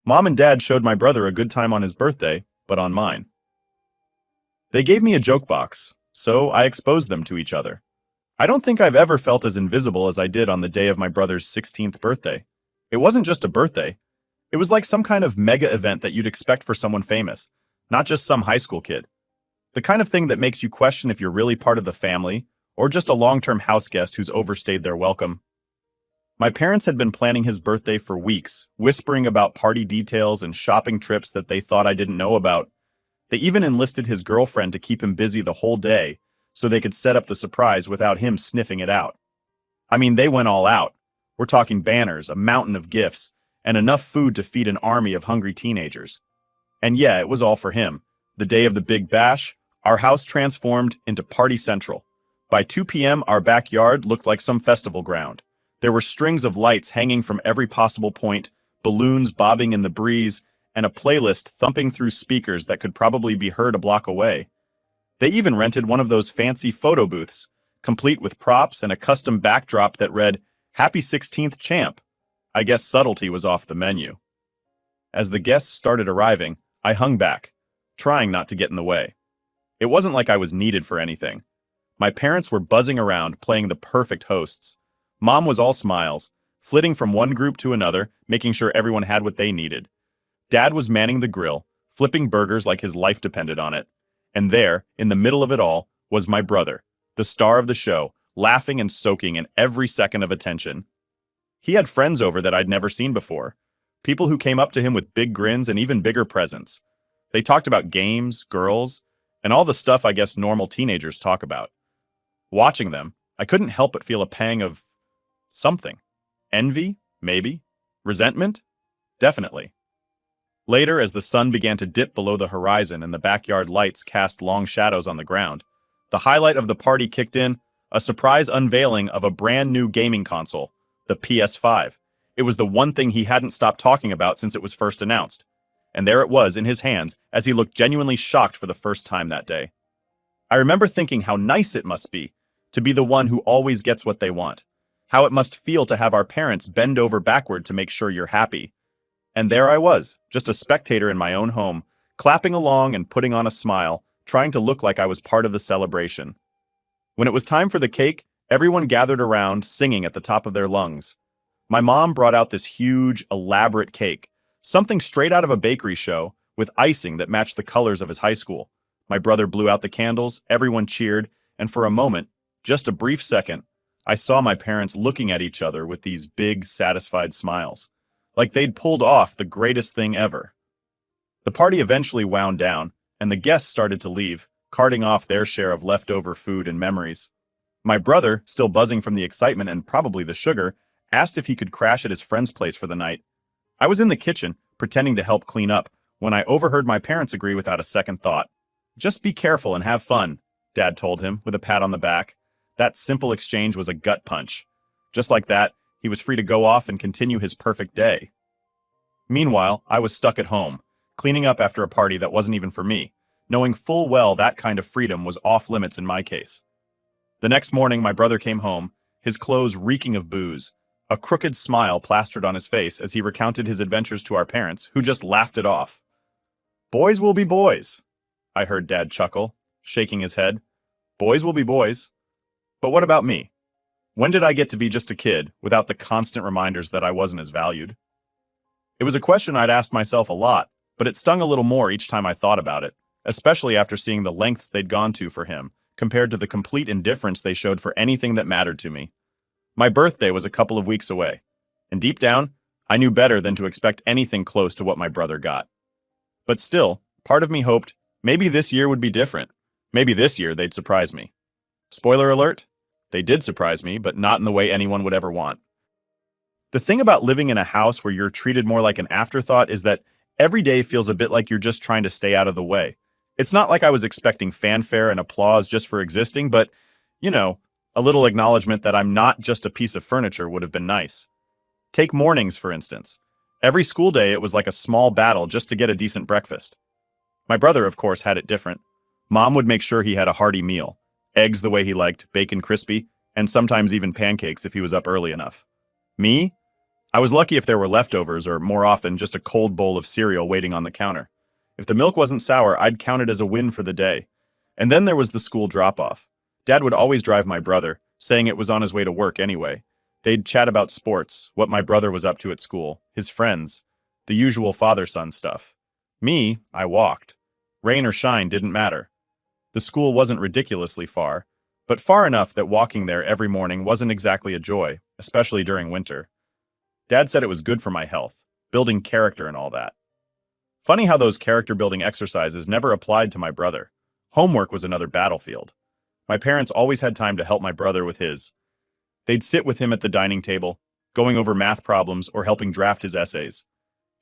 Mom and Dad showed my brother a good time on his birthday, but on mine. They gave me a joke box, so I exposed them to each other. I don't think I've ever felt as invisible as I did on the day of my brother's 16th birthday. It wasn't just a birthday. It was like some kind of mega event that you'd expect for someone famous, not just some high school kid. The kind of thing that makes you question if you're really part of the family, or just a long-term house guest who's overstayed their welcome. My parents had been planning his birthday for weeks, whispering about party details and shopping trips that they thought I didn't know about. They even enlisted his girlfriend to keep him busy the whole day, so they could set up the surprise without him sniffing it out. I mean, they went all out. We're talking banners, a mountain of gifts, and enough food to feed an army of hungry teenagers. And yeah, it was all for him. The day of the Big Bash, our house transformed into Party Central. By 2 p.m., our backyard looked like some festival ground. There were strings of lights hanging from every possible point, balloons bobbing in the breeze, and a playlist thumping through speakers that could probably be heard a block away. They even rented one of those fancy photo booths, complete with props and a custom backdrop that read, "Happy 16th, Champ." I guess subtlety was off the menu. As the guests started arriving, I hung back, trying not to get in the way. It wasn't like I was needed for anything. My parents were buzzing around, playing the perfect hosts. Mom was all smiles, flitting from one group to another, making sure everyone had what they needed. Dad was manning the grill, flipping burgers like his life depended on it. And there, in the middle of it all, was my brother, the star of the show, laughing and soaking in every second of attention. He had friends over that I'd never seen before, people who came up to him with big grins and even bigger presents. They talked about games, girls, and all the stuff I guess normal teenagers talk about. Watching them, I couldn't help but feel a pang of something. Envy? Maybe. Resentment? Definitely. Later, as the sun began to dip below the horizon and the backyard lights cast long shadows on the ground, the highlight of the party kicked in, a surprise unveiling of a brand new gaming console, the PS5. It was the one thing he hadn't stopped talking about since it was first announced. And there it was in his hands as he looked genuinely shocked for the first time that day. I remember thinking how nice it must be to be the one who always gets what they want, how it must feel to have our parents bend over backward to make sure you're happy. And there I was, just a spectator in my own home, clapping along and putting on a smile, trying to look like I was part of the celebration. When it was time for the cake, everyone gathered around, singing at the top of their lungs. My mom brought out this huge, elaborate cake, something straight out of a bakery show, with icing that matched the colors of his high school. My brother blew out the candles, everyone cheered, and for a moment, just a brief second, I saw my parents looking at each other with these big, satisfied smiles, like they'd pulled off the greatest thing ever. The party eventually wound down, and the guests started to leave, carting off their share of leftover food and memories. My brother, still buzzing from the excitement and probably the sugar, asked if he could crash at his friend's place for the night. I was in the kitchen, pretending to help clean up, when I overheard my parents agree without a second thought. "Just be careful and have fun," Dad told him, with a pat on the back. That simple exchange was a gut punch. Just like that, he was free to go off and continue his perfect day. Meanwhile, I was stuck at home, cleaning up after a party that wasn't even for me, knowing full well that kind of freedom was off limits in my case. The next morning, my brother came home, his clothes reeking of booze, a crooked smile plastered on his face as he recounted his adventures to our parents, who just laughed it off. "Boys will be boys," I heard Dad chuckle, shaking his head. "Boys will be boys. But what about me? When did I get to be just a kid, without the constant reminders that I wasn't as valued?" It was a question I'd asked myself a lot, but it stung a little more each time I thought about it, especially after seeing the lengths they'd gone to for him, compared to the complete indifference they showed for anything that mattered to me. My birthday was a couple of weeks away, and deep down, I knew better than to expect anything close to what my brother got. But still, part of me hoped maybe this year would be different. Maybe this year they'd surprise me. Spoiler alert, they did surprise me, but not in the way anyone would ever want. The thing about living in a house where you're treated more like an afterthought is that every day feels a bit like you're just trying to stay out of the way. It's not like I was expecting fanfare and applause just for existing, but, a little acknowledgement that I'm not just a piece of furniture would have been nice. Take mornings, for instance. Every school day it was like a small battle just to get a decent breakfast. My brother, of course, had it different. Mom would make sure he had a hearty meal. Eggs the way he liked, bacon crispy, and sometimes even pancakes if he was up early enough. Me? I was lucky if there were leftovers, or more often, just a cold bowl of cereal waiting on the counter. If the milk wasn't sour, I'd count it as a win for the day. And then there was the school drop-off. Dad would always drive my brother, saying it was on his way to work anyway. They'd chat about sports, what my brother was up to at school, his friends, the usual father-son stuff. Me, I walked. Rain or shine didn't matter. The school wasn't ridiculously far, but far enough that walking there every morning wasn't exactly a joy, especially during winter. Dad said it was good for my health, building character and all that. Funny how those character-building exercises never applied to my brother. Homework was another battlefield. My parents always had time to help my brother with his. They'd sit with him at the dining table, going over math problems or helping draft his essays.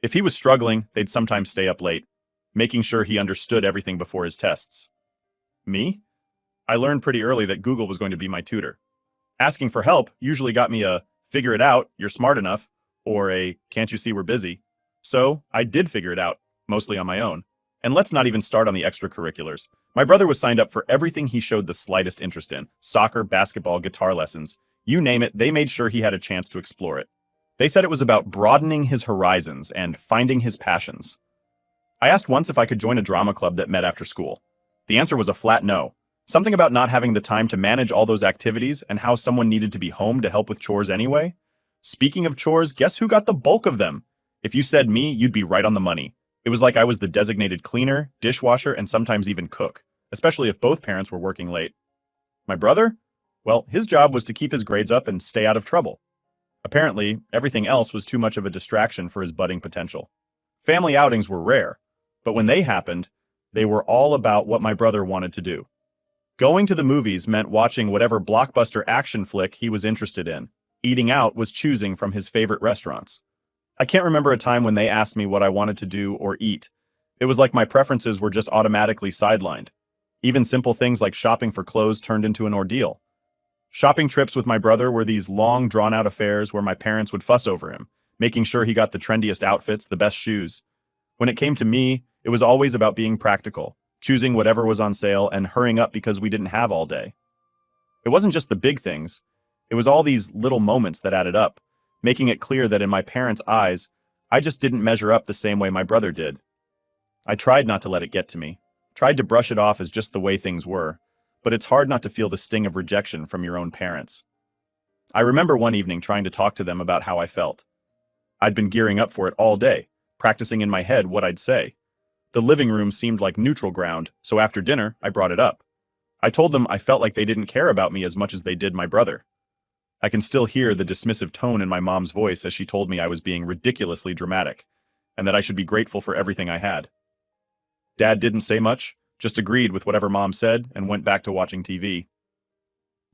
If he was struggling, they'd sometimes stay up late, making sure he understood everything before his tests. Me? I learned pretty early that Google was going to be my tutor. Asking for help usually got me a "figure it out, you're smart enough," or a "can't you see we're busy?" So I did figure it out, mostly on my own. And let's not even start on the extracurriculars. My brother was signed up for everything he showed the slightest interest in: soccer, basketball, guitar lessons. You name it, they made sure he had a chance to explore it. They said it was about broadening his horizons and finding his passions. I asked once if I could join a drama club that met after school. The answer was a flat no. Something about not having the time to manage all those activities and how someone needed to be home to help with chores anyway. Speaking of chores, guess who got the bulk of them? If you said me, you'd be right on the money. It was like I was the designated cleaner, dishwasher, and sometimes even cook, especially if both parents were working late. My brother? Well, his job was to keep his grades up and stay out of trouble. Apparently, everything else was too much of a distraction for his budding potential. Family outings were rare, but when they happened, they were all about what my brother wanted to do. Going to the movies meant watching whatever blockbuster action flick he was interested in. Eating out was choosing from his favorite restaurants. I can't remember a time when they asked me what I wanted to do or eat. It was like my preferences were just automatically sidelined. Even simple things like shopping for clothes turned into an ordeal. Shopping trips with my brother were these long, drawn-out affairs where my parents would fuss over him, making sure he got the trendiest outfits, the best shoes. When it came to me, it was always about being practical, choosing whatever was on sale and hurrying up because we didn't have all day. It wasn't just the big things. It was all these little moments that added up, making it clear that in my parents' eyes, I just didn't measure up the same way my brother did. I tried not to let it get to me, tried to brush it off as just the way things were, but it's hard not to feel the sting of rejection from your own parents. I remember one evening trying to talk to them about how I felt. I'd been gearing up for it all day, practicing in my head what I'd say. The living room seemed like neutral ground, so after dinner, I brought it up. I told them I felt like they didn't care about me as much as they did my brother. I can still hear the dismissive tone in my mom's voice as she told me I was being ridiculously dramatic, and that I should be grateful for everything I had. Dad didn't say much, just agreed with whatever Mom said and went back to watching TV.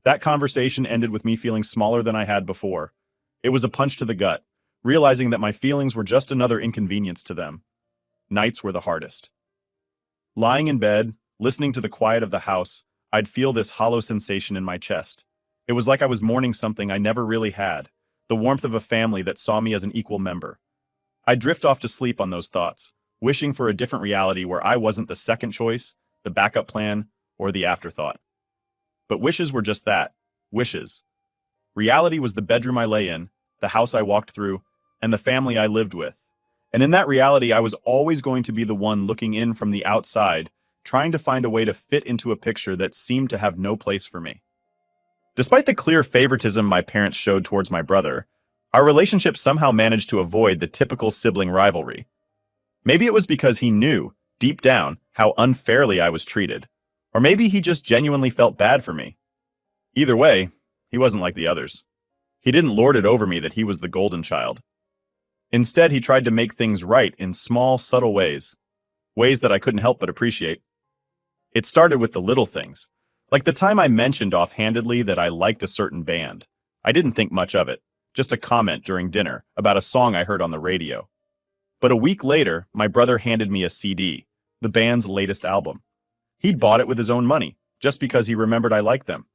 That conversation ended with me feeling smaller than I had before. It was a punch to the gut, realizing that my feelings were just another inconvenience to them. Nights were the hardest. Lying in bed, listening to the quiet of the house, I'd feel this hollow sensation in my chest. It was like I was mourning something I never really had, the warmth of a family that saw me as an equal member. I'd drift off to sleep on those thoughts, wishing for a different reality where I wasn't the second choice, the backup plan, or the afterthought. But wishes were just that, wishes. Reality was the bedroom I lay in, the house I walked through, and the family I lived with. And in that reality, I was always going to be the one looking in from the outside, trying to find a way to fit into a picture that seemed to have no place for me. Despite the clear favoritism my parents showed towards my brother, our relationship somehow managed to avoid the typical sibling rivalry. Maybe it was because he knew, deep down, how unfairly I was treated. Or maybe he just genuinely felt bad for me. Either way, he wasn't like the others. He didn't lord it over me that he was the golden child. Instead, he tried to make things right in small, subtle ways. Ways that I couldn't help but appreciate. It started with the little things. Like the time I mentioned offhandedly that I liked a certain band. I didn't think much of it, just a comment during dinner about a song I heard on the radio. But a week later, my brother handed me a CD, the band's latest album. He'd bought it with his own money, just because he remembered I liked them.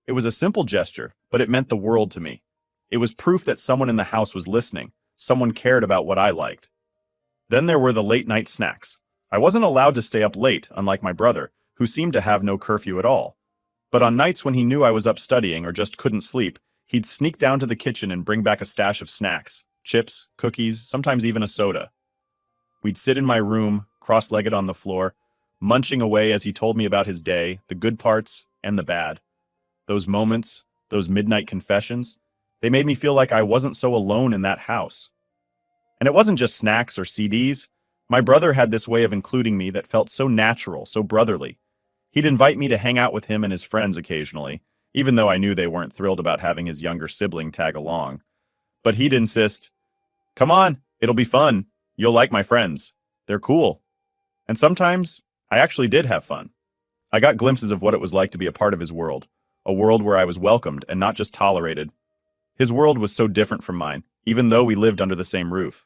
It was a simple gesture, but it meant the world to me. It was proof that someone in the house was listening, someone cared about what I liked. Then there were the late-night snacks. I wasn't allowed to stay up late, unlike my brother, who seemed to have no curfew at all. But on nights when he knew I was up studying or just couldn't sleep, he'd sneak down to the kitchen and bring back a stash of snacks, chips, cookies, sometimes even a soda. We'd sit in my room, cross-legged on the floor, munching away as he told me about his day, the good parts and the bad. Those moments, those midnight confessions, they made me feel like I wasn't so alone in that house. And it wasn't just snacks or CDs. My brother had this way of including me that felt so natural, so brotherly. He'd invite me to hang out with him and his friends occasionally, even though I knew they weren't thrilled about having his younger sibling tag along. But he'd insist, "Come on, it'll be fun. You'll like my friends. They're cool." And sometimes, I actually did have fun. I got glimpses of what it was like to be a part of his world, a world where I was welcomed and not just tolerated. His world was so different from mine, even though we lived under the same roof.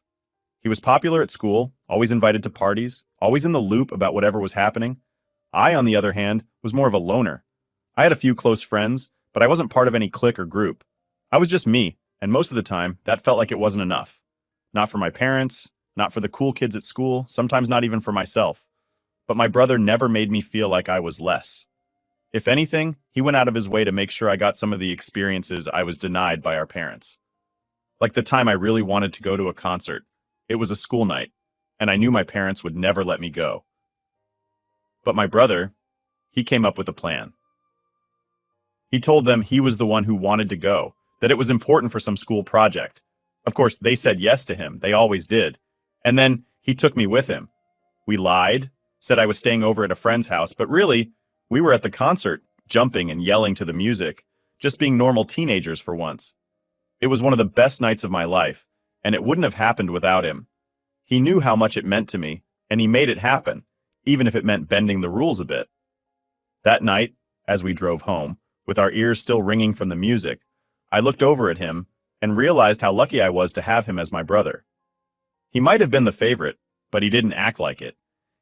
He was popular at school, always invited to parties, always in the loop about whatever was happening. I, on the other hand, was more of a loner. I had a few close friends, but I wasn't part of any clique or group. I was just me, and most of the time, that felt like it wasn't enough. Not for my parents, not for the cool kids at school, sometimes not even for myself. But my brother never made me feel like I was less. If anything, he went out of his way to make sure I got some of the experiences I was denied by our parents. Like the time I really wanted to go to a concert. It was a school night, and I knew my parents would never let me go. But my brother, he came up with a plan. He told them he was the one who wanted to go, that it was important for some school project. Of course, they said yes to him, they always did. And then he took me with him. We lied, said I was staying over at a friend's house, but really, we were at the concert, jumping and yelling to the music, just being normal teenagers for once. It was one of the best nights of my life, and it wouldn't have happened without him. He knew how much it meant to me, and he made it happen, even if it meant bending the rules a bit. That night, as we drove home, with our ears still ringing from the music, I looked over at him and realized how lucky I was to have him as my brother. He might have been the favorite, but he didn't act like it.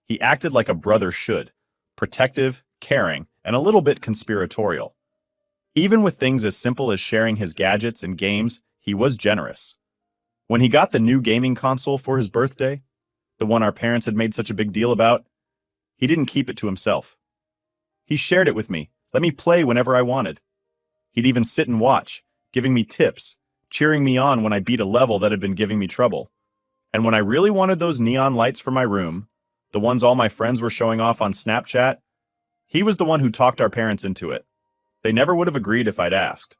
He acted like a brother should, protective, caring, and a little bit conspiratorial. Even with things as simple as sharing his gadgets and games, he was generous. When he got the new gaming console for his birthday, the one our parents had made such a big deal about, he didn't keep it to himself. He shared it with me, let me play whenever I wanted. He'd even sit and watch, giving me tips, cheering me on when I beat a level that had been giving me trouble. And when I really wanted those neon lights for my room, the ones all my friends were showing off on Snapchat, he was the one who talked our parents into it. They never would have agreed if I'd asked.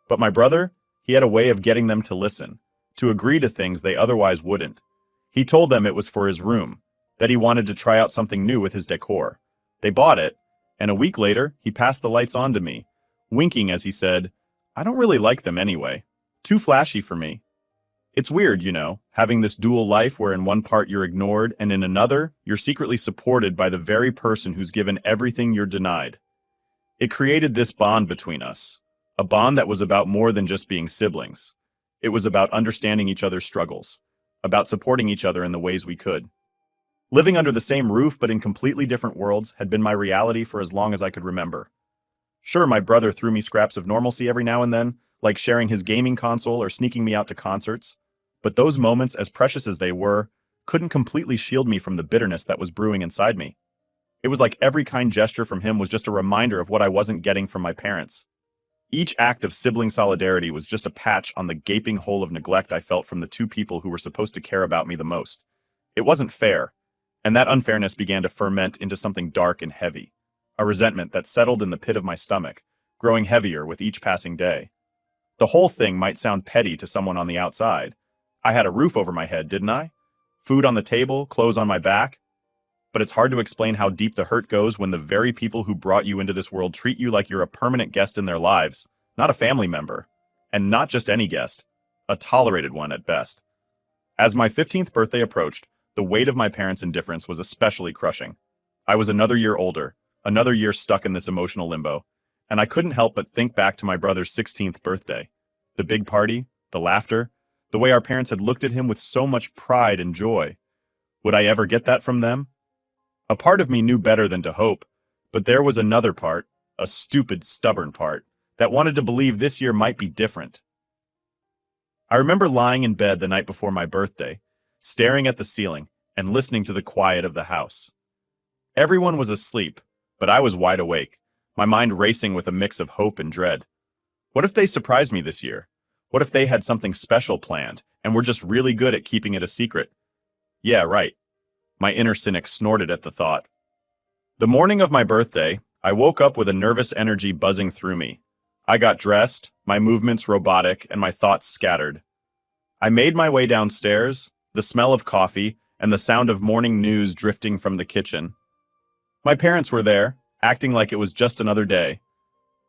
But my brother, he had a way of getting them to listen, to agree to things they otherwise wouldn't. He told them it was for his room, that he wanted to try out something new with his decor. They bought it, and a week later, he passed the lights on to me, winking as he said, "I don't really like them anyway. Too flashy for me." It's weird, you know, having this dual life where in one part you're ignored and in another, you're secretly supported by the very person who's given everything you're denied. It created this bond between us, a bond that was about more than just being siblings. It was about understanding each other's struggles, about supporting each other in the ways we could. Living under the same roof but in completely different worlds had been my reality for as long as I could remember. Sure, my brother threw me scraps of normalcy every now and then, like sharing his gaming console or sneaking me out to concerts, but those moments, as precious as they were, couldn't completely shield me from the bitterness that was brewing inside me. It was like every kind gesture from him was just a reminder of what I wasn't getting from my parents. Each act of sibling solidarity was just a patch on the gaping hole of neglect I felt from the two people who were supposed to care about me the most. It wasn't fair, and that unfairness began to ferment into something dark and heavy, a resentment that settled in the pit of my stomach, growing heavier with each passing day. The whole thing might sound petty to someone on the outside. I had a roof over my head, didn't I? Food on the table, clothes on my back. But it's hard to explain how deep the hurt goes when the very people who brought you into this world treat you like you're a permanent guest in their lives, not a family member. And not just any guest, a tolerated one at best. As my 15th birthday approached, the weight of my parents' indifference was especially crushing. I was another year older, another year stuck in this emotional limbo, and I couldn't help but think back to my brother's 16th birthday. The big party, the laughter, the way our parents had looked at him with so much pride and joy. Would I ever get that from them? A part of me knew better than to hope, but there was another part, a stupid, stubborn part, that wanted to believe this year might be different. I remember lying in bed the night before my birthday, staring at the ceiling and listening to the quiet of the house. Everyone was asleep, but I was wide awake, my mind racing with a mix of hope and dread. What if they surprised me this year? What if they had something special planned, And we're just really good at keeping it a secret. Yeah, right. My inner cynic snorted at the thought. The morning of my birthday, I woke up with a nervous energy buzzing through me. I got dressed, my movements robotic, and my thoughts scattered. I made my way downstairs, the smell of coffee and the sound of morning news drifting from the kitchen. My parents were there, acting like it was just another day.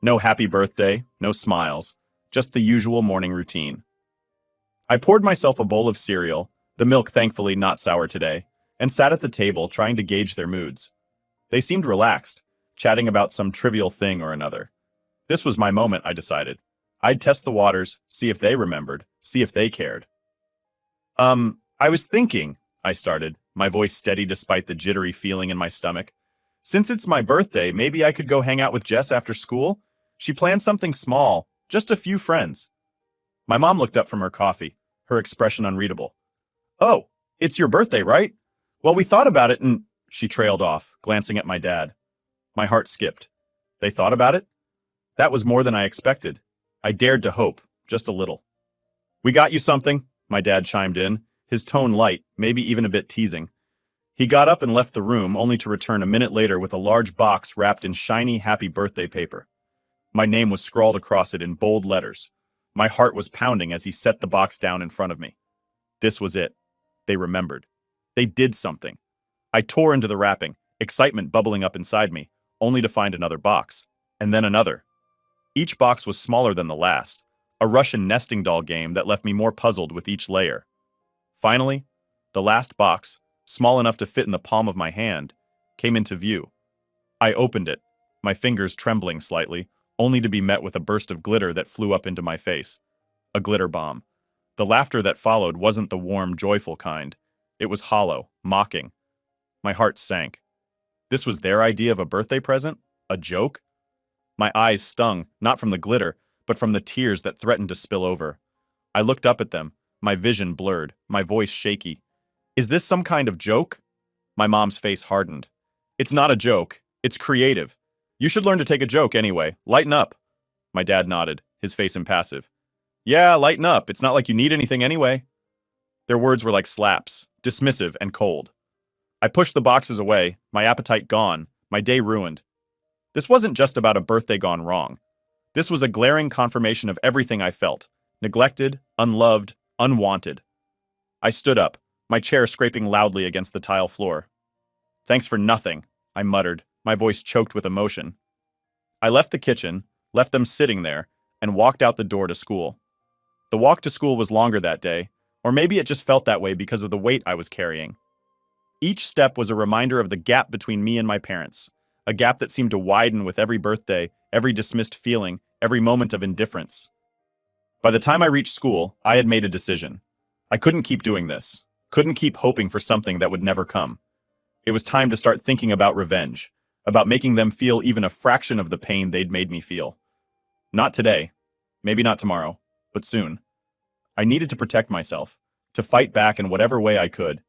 No happy birthday, no smiles, just the usual morning routine. I poured myself a bowl of cereal, the milk thankfully not sour today, and sat at the table trying to gauge their moods. They seemed relaxed, chatting about some trivial thing or another. This was my moment, I decided. I'd test the waters, see if they remembered, see if they cared. I was thinking, I started, my voice steady despite the jittery feeling in my stomach. Since it's my birthday, maybe I could go hang out with Jess after school? She planned something small, just a few friends. My mom looked up from her coffee, her expression unreadable. Oh, it's your birthday, right? Well, we thought about it and… She trailed off, glancing at my dad. My heart skipped. They thought about it? That was more than I expected. I dared to hope, just a little. We got you something, my dad chimed in, his tone light, maybe even a bit teasing. He got up and left the room, only to return a minute later with a large box wrapped in shiny happy birthday paper. My name was scrawled across it in bold letters. My heart was pounding as he set the box down in front of me. This was it. They remembered. They did something. I tore into the wrapping, excitement bubbling up inside me, only to find another box, and then another. Each box was smaller than the last, a Russian nesting doll game that left me more puzzled with each layer. Finally, the last box, small enough to fit in the palm of my hand, came into view. I opened it, my fingers trembling slightly, only to be met with a burst of glitter that flew up into my face. A glitter bomb. The laughter that followed wasn't the warm, joyful kind. It was hollow, mocking. My heart sank. This was their idea of a birthday present? A joke? My eyes stung, not from the glitter, but from the tears that threatened to spill over. I looked up at them, my vision blurred, my voice shaky. Is this some kind of joke? My mom's face hardened. It's not a joke. It's creative. You should learn to take a joke anyway. Lighten up. My dad nodded, his face impassive. Yeah, lighten up. It's not like you need anything anyway. Their words were like slaps, dismissive and cold. I pushed the boxes away, my appetite gone, my day ruined. This wasn't just about a birthday gone wrong. This was a glaring confirmation of everything I felt. Neglected, unloved, unwanted. I stood up, my chair scraping loudly against the tile floor. Thanks for nothing, I muttered, my voice choked with emotion. I left the kitchen, left them sitting there, and walked out the door to school. The walk to school was longer that day, or maybe it just felt that way because of the weight I was carrying. Each step was a reminder of the gap between me and my parents, a gap that seemed to widen with every birthday, every dismissed feeling, every moment of indifference. By the time I reached school, I had made a decision. I couldn't keep doing this, couldn't keep hoping for something that would never come. It was time to start thinking about revenge, about making them feel even a fraction of the pain they'd made me feel. Not today, maybe not tomorrow, but soon. I needed to protect myself, to fight back in whatever way I could.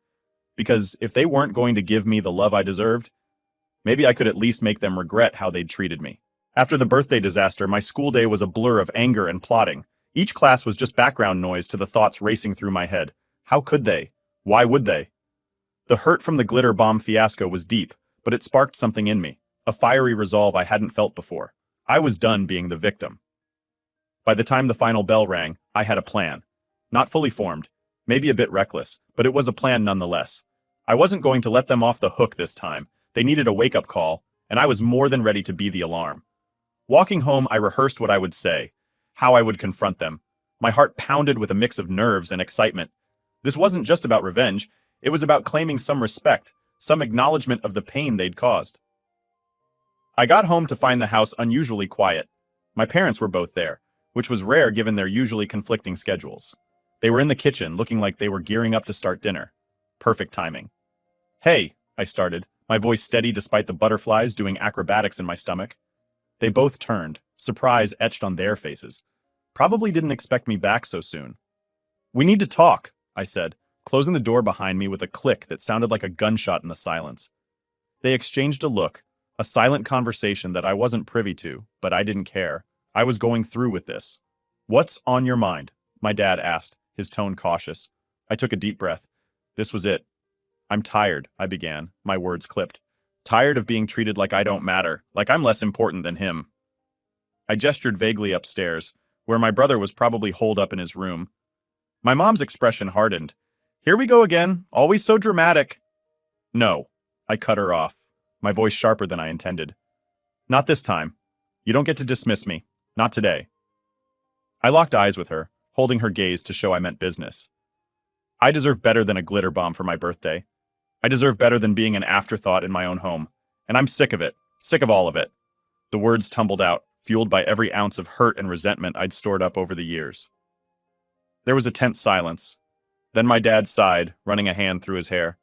Because if they weren't going to give me the love I deserved, maybe I could at least make them regret how they'd treated me. After the birthday disaster, my school day was a blur of anger and plotting. Each class was just background noise to the thoughts racing through my head. How could they? Why would they? The hurt from the glitter bomb fiasco was deep, but it sparked something in me, a fiery resolve I hadn't felt before. I was done being the victim. By the time the final bell rang, I had a plan. Not fully formed, maybe a bit reckless, but it was a plan nonetheless. I wasn't going to let them off the hook this time. They needed a wake-up call, and I was more than ready to be the alarm. Walking home, I rehearsed what I would say, how I would confront them. My heart pounded with a mix of nerves and excitement. This wasn't just about revenge, it was about claiming some respect, some acknowledgement of the pain they'd caused. I got home to find the house unusually quiet. My parents were both there, which was rare given their usually conflicting schedules. They were in the kitchen, looking like they were gearing up to start dinner. Perfect timing. Hey, I started, my voice steady despite the butterflies doing acrobatics in my stomach. They both turned, surprise etched on their faces. Probably didn't expect me back so soon. We need to talk, I said, closing the door behind me with a click that sounded like a gunshot in the silence. They exchanged a look, a silent conversation that I wasn't privy to, but I didn't care. I was going through with this. What's on your mind? My dad asked, his tone cautious. I took a deep breath. This was it. I'm tired, I began, my words clipped. Tired of being treated like I don't matter, like I'm less important than him. I gestured vaguely upstairs, where my brother was probably holed up in his room. My mom's expression hardened. Here we go again, always so dramatic. No, I cut her off, my voice sharper than I intended. Not this time. You don't get to dismiss me. Not today. I locked eyes with her, holding her gaze to show I meant business. I deserve better than a glitter bomb for my birthday. I deserve better than being an afterthought in my own home. And I'm sick of it. Sick of all of it. The words tumbled out, fueled by every ounce of hurt and resentment I'd stored up over the years. There was a tense silence. Then my dad sighed, running a hand through his hair.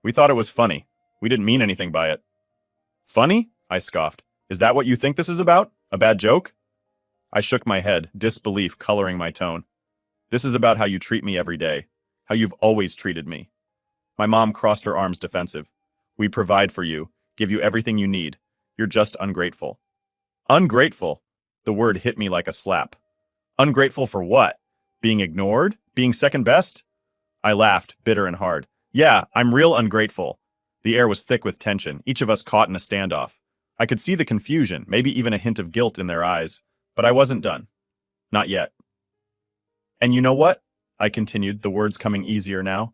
We thought it was funny. We didn't mean anything by it. Funny? I scoffed. Is that what you think this is about? A bad joke? I shook my head, disbelief coloring my tone. This is about how you treat me every day. How you've always treated me. My mom crossed her arms defensive. We provide for you, give you everything you need. You're just ungrateful. Ungrateful? The word hit me like a slap. Ungrateful for what? Being ignored? Being second best? I laughed, bitter and hard. Yeah, I'm real ungrateful. The air was thick with tension, each of us caught in a standoff. I could see the confusion, maybe even a hint of guilt in their eyes. But I wasn't done. Not yet. And you know what? I continued, the words coming easier now.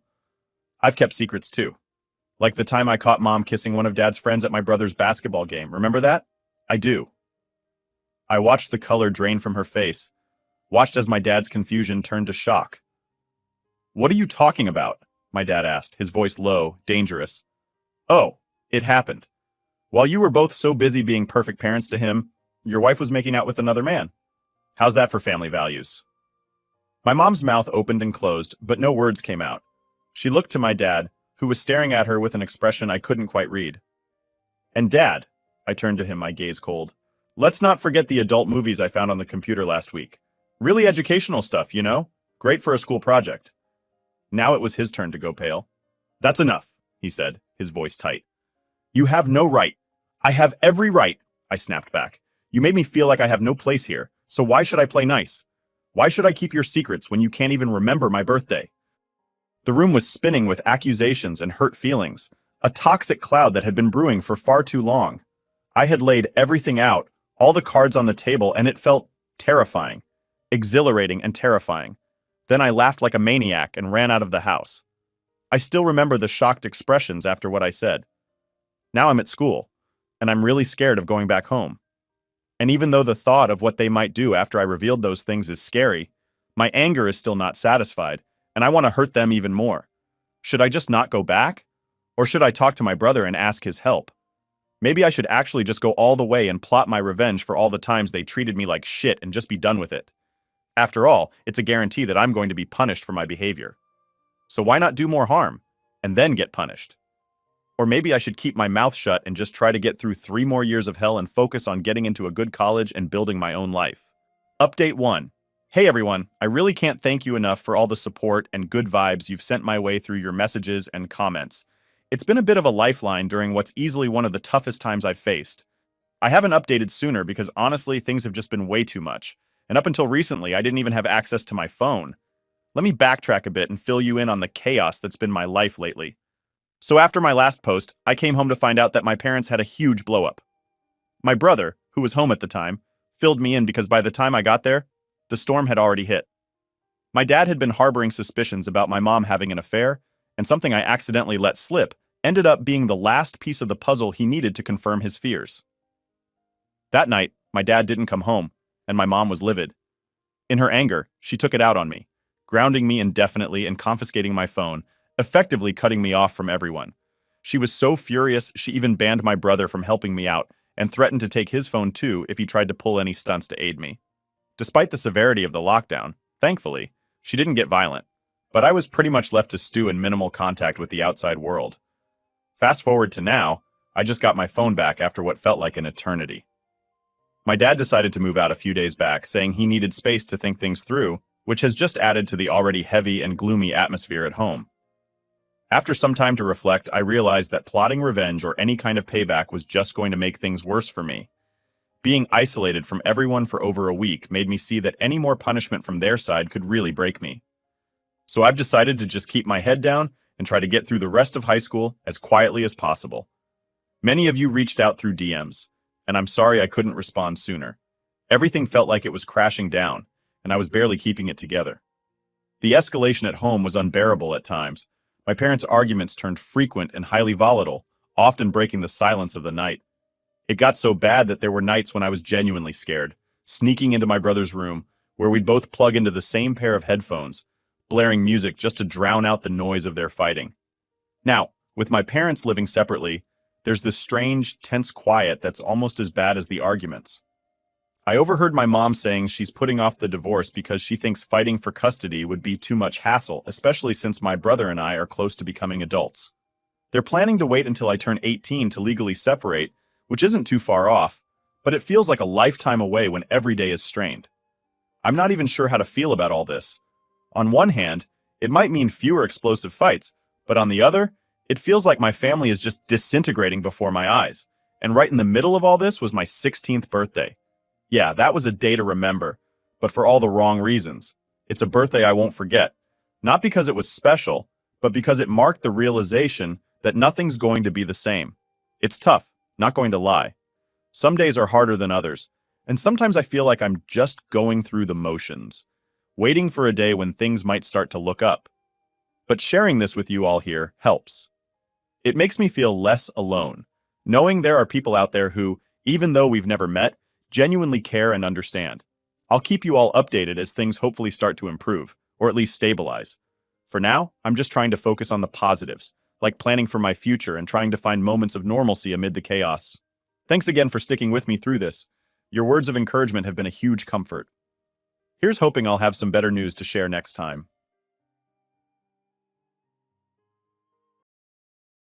I've kept secrets too. Like the time I caught Mom kissing one of Dad's friends at my brother's basketball game. Remember that? I do. I watched the color drain from her face, watched as my dad's confusion turned to shock. What are you talking about? My dad asked, his voice low, dangerous. Oh, it happened. While you were both so busy being perfect parents to him, your wife was making out with another man. How's that for family values? My mom's mouth opened and closed, but no words came out. She looked to my dad, who was staring at her with an expression I couldn't quite read. And Dad, I turned to him, my gaze cold. Let's not forget the adult movies I found on the computer last week. Really educational stuff, you know? Great for a school project. Now it was his turn to go pale. That's enough, he said, his voice tight. You have no right. I have every right, I snapped back. You made me feel like I have no place here, so why should I play nice? Why should I keep your secrets when you can't even remember my birthday? The room was spinning with accusations and hurt feelings, a toxic cloud that had been brewing for far too long. I had laid everything out, all the cards on the table, and it felt terrifying, exhilarating and terrifying. Then I laughed like a maniac and ran out of the house. I still remember the shocked expressions after what I said. Now I'm at school, and I'm really scared of going back home. And even though the thought of what they might do after I revealed those things is scary, my anger is still not satisfied, and I want to hurt them even more. Should I just not go back? Or should I talk to my brother and ask his help? Maybe I should actually just go all the way and plot my revenge for all the times they treated me like shit and just be done with it. After all, it's a guarantee that I'm going to be punished for my behavior. So why not do more harm, and then get punished? Or maybe I should keep my mouth shut and just try to get through 3 more years of hell and focus on getting into a good college and building my own life. Update 1. Hey everyone, I really can't thank you enough for all the support and good vibes you've sent my way through your messages and comments. It's been a bit of a lifeline during what's easily one of the toughest times I've faced. I haven't updated sooner because honestly things have just been way too much. And up until recently, I didn't even have access to my phone. Let me backtrack a bit and fill you in on the chaos that's been my life lately. So after my last post, I came home to find out that my parents had a huge blow-up. My brother, who was home at the time, filled me in because by the time I got there, the storm had already hit. My dad had been harboring suspicions about my mom having an affair, and something I accidentally let slip ended up being the last piece of the puzzle he needed to confirm his fears. That night, my dad didn't come home, and my mom was livid. In her anger, she took it out on me, grounding me indefinitely and confiscating my phone, effectively cutting me off from everyone. She was so furious she even banned my brother from helping me out and threatened to take his phone too if he tried to pull any stunts to aid me. Despite the severity of the lockdown, thankfully, she didn't get violent, but I was pretty much left to stew in minimal contact with the outside world. Fast forward to now, I just got my phone back after what felt like an eternity. My dad decided to move out a few days back, saying he needed space to think things through, which has just added to the already heavy and gloomy atmosphere at home. After some time to reflect, I realized that plotting revenge or any kind of payback was just going to make things worse for me. Being isolated from everyone for over a week made me see that any more punishment from their side could really break me. So I've decided to just keep my head down and try to get through the rest of high school as quietly as possible. Many of you reached out through DMs, and I'm sorry I couldn't respond sooner. Everything felt like it was crashing down, and I was barely keeping it together. The escalation at home was unbearable at times. My parents' arguments turned frequent and highly volatile, often breaking the silence of the night. It got so bad that there were nights when I was genuinely scared, sneaking into my brother's room, where we'd both plug into the same pair of headphones, blaring music just to drown out the noise of their fighting. Now, with my parents living separately, there's this strange, tense quiet that's almost as bad as the arguments. I overheard my mom saying she's putting off the divorce because she thinks fighting for custody would be too much hassle, especially since my brother and I are close to becoming adults. They're planning to wait until I turn 18 to legally separate, which isn't too far off, but it feels like a lifetime away when every day is strained. I'm not even sure how to feel about all this. On one hand, it might mean fewer explosive fights, but on the other, it feels like my family is just disintegrating before my eyes. And right in the middle of all this was my 16th birthday. Yeah, that was a day to remember, but for all the wrong reasons. It's a birthday I won't forget. Not because it was special, but because it marked the realization that nothing's going to be the same. It's tough, not going to lie. Some days are harder than others, and sometimes I feel like I'm just going through the motions, waiting for a day when things might start to look up. But sharing this with you all here helps. It makes me feel less alone, knowing there are people out there who, even though we've never met, genuinely care and understand. I'll keep you all updated as things hopefully start to improve, or at least stabilize. For now, I'm just trying to focus on the positives, like planning for my future and trying to find moments of normalcy amid the chaos. Thanks again for sticking with me through this. Your words of encouragement have been a huge comfort. Here's hoping I'll have some better news to share next time.